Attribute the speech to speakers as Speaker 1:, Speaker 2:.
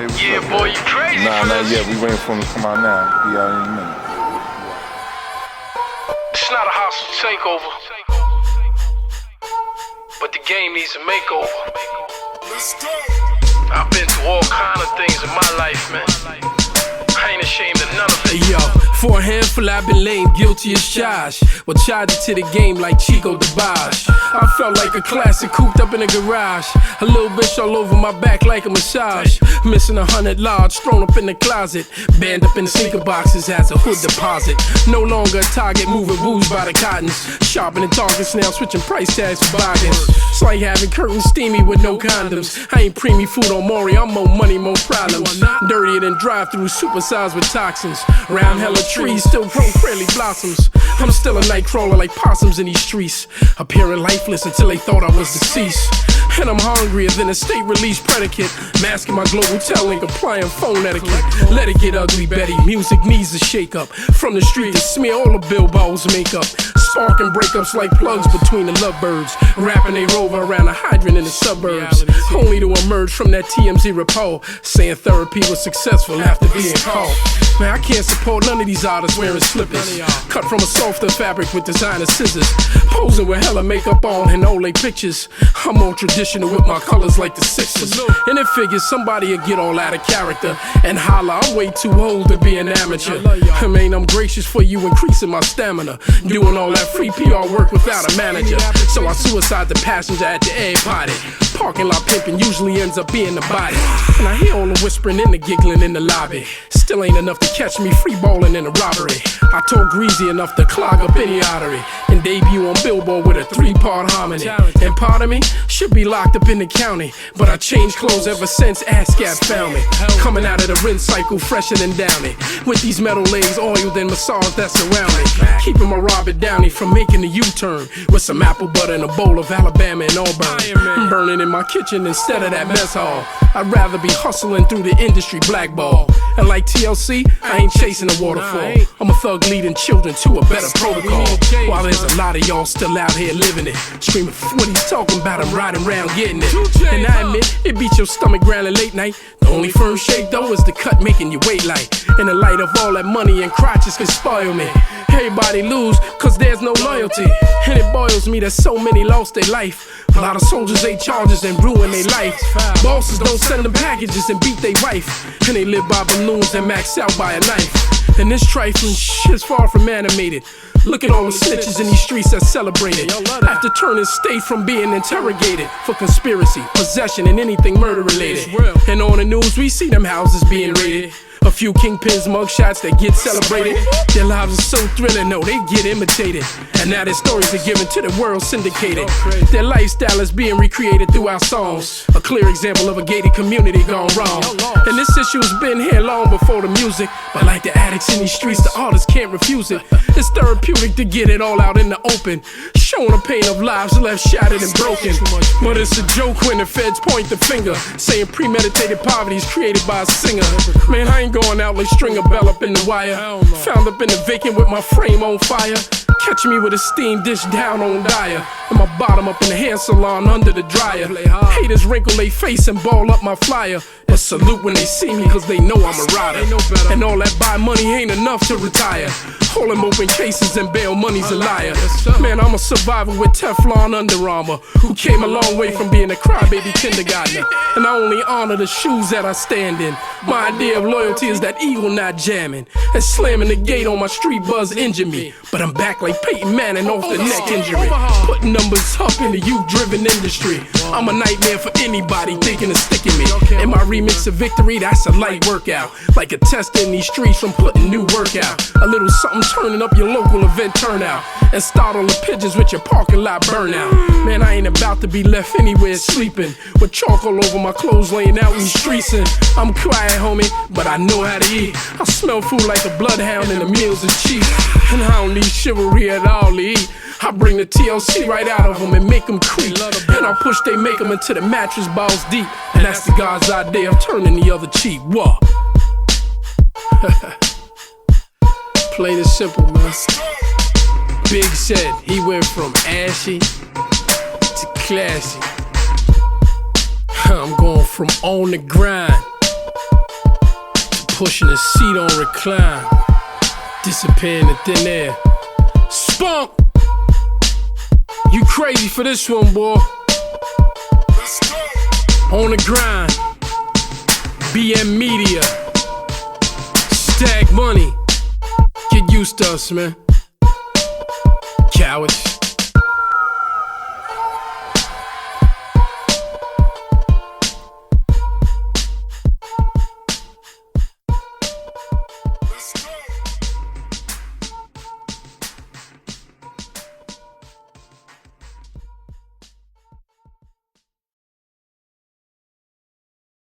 Speaker 1: Hey,
Speaker 2: yeah, boy, you crazy.
Speaker 1: Nah, not yet. We waiting for him to come out now. Be out in a minute.
Speaker 2: It's not a hostile takeover, but the game needs a makeover.
Speaker 3: Let's go.
Speaker 2: I've been through all kind of things in my life, man. I ain't ashamed of none of it.
Speaker 4: Yo, for a handful I've been lame, guilty as charged. Well, charged it to the game like Chico DeBarge. I felt like a classic cooped up in a garage. A little bitch all over my back like a massage. Missing 100 large, thrown up in the closet. Banned up in the sneaker boxes as a hood deposit. No longer a target, moving booze by the cottons. Sharpening targets now, switching price tags for bargains. It's like having curtains steamy with no condoms. I ain't preemie food on Maury, I'm more money, more problems. Dirtier than drive-through, supersized with toxins. Round hella trees, still grow fairly blossoms. I'm still a night crawler like possums in these streets, appearing lifeless until they thought I was deceased. And I'm hungrier than a state release predicate, masking my global telling, applying phone etiquette. Let it get ugly, Betty, music needs a shake up. From the street to smear all the billboards makeup, sparking breakups like plugs between the lovebirds, rapping they rover around a hydrant in the suburbs, only to emerge from that TMZ report, saying therapy was successful after being caught. Man, I can't support none of these artists wearing slippers, cut from a softer fabric with designer scissors, posing with hella makeup on and Olay pictures. I'm more traditional with my colors like the Sixers, and it figures somebody will get all out of character and holler, I'm way too old to be an amateur. I mean, I'm gracious for you increasing my stamina, doing all that free PR work without a manager. So I suicide the passenger at the air party. Parking lot pimping usually ends up being the body, and I hear all the whispering and the giggling in the lobby. Still ain't enough to catch me free balling in a robbery. I told Greasy enough to clog up any artery and debut on Billboard with a 3-part harmony. And part of me should be locked up in the county, but I changed clothes ever since ASCAP found me. Coming out of the rinse cycle fresher than Downey, with these metal legs oiled and massaged that surround me, keeping my Robert Downey from making a U-turn with some apple butter and a bowl of Alabama and Auburn. I'm burning in my kitchen instead of that mess hall. I'd rather be hustling through the industry blackball. And like TLC, I ain't chasing a waterfall. I'm a thug leading children to a better protocol, while there's a lot of y'all still out here living it, screaming what he's talking about, I'm riding around getting it. And I admit, it beat your stomach growling late night. The only firm shake though is the cut making you wait light. In the light of all that money and crotches can spoil me. Everybody lose, cause there's no loyalty. And it boils me that so many lost their life. A lot of soldiers ate charges and ruined their life. Bosses don't send them packages and beat their wife, and they live by balloons and max out by a knife. And this trifling shit's far from animated. Look at all the snitches in these streets that celebrated after turning state from being interrogated for conspiracy, possession, and anything murder related. And on the news we see them houses being raided. A few kingpins, mugshots that get celebrated. Their lives are so thrilling, no, they get imitated. And now their stories are given to the world syndicated. Their lifestyle is being recreated through our songs. A clear example of a gated community gone wrong. And this issue has been here long before the music, but like the addicts in these streets, the artists can't refuse it. It's therapeutic to get it all out in the open, showing the pain of lives left shattered and broken. But it's a joke when the feds point the finger, saying premeditated poverty is created by a singer. Man, I ain't going out like Stringer Bell up in the wire, found up in the vacant with my frame on fire. Catch me with a steam dish down on Dyer, and my bottom up in the hair salon under the dryer. Haters wrinkle they face and ball up my flyer, but salute when they see me cause they know I'm a rider. And all that buy money ain't enough to retire. Hold them open cases and bail money's a liar. Man, I'm a survivor with Teflon Under Armour, who came a long way from being a crybaby kindergartner. And I only honor the shoes that I stand in. My idea of loyalty is that eagle not jamming, and slamming the gate on my street buzz injured me. But I'm back like Peyton Manning off the neck injury, putting numbers up in the youth-driven industry. I'm a nightmare for anybody thinking of sticking me. And my remix of victory, that's a light workout, like a test in these streets from putting new work out. A little something turning up your local event turnout, and start all the pigeons with your parking lot burnout. Man, I ain't about to be left anywhere sleeping, with chalk all over my clothes laying out in the streets. And I'm quiet, homie, but I know how to eat. I smell food like a bloodhound and the meals are cheap. And I don't need chivalry at all to eat. I bring the TLC right out of them and make them creep. And I push they make them into the mattress balls deep. And that's the God's idea of turning the other cheek. What? Plain and simple, man. Big said he went from ashy to classy. I'm going from on the grind pushing the seat on recline, disappearing in thin air. Spunk! You crazy for this one, boy. On the grind, BM Media, Stag Money. Get used to us, man. Cowards.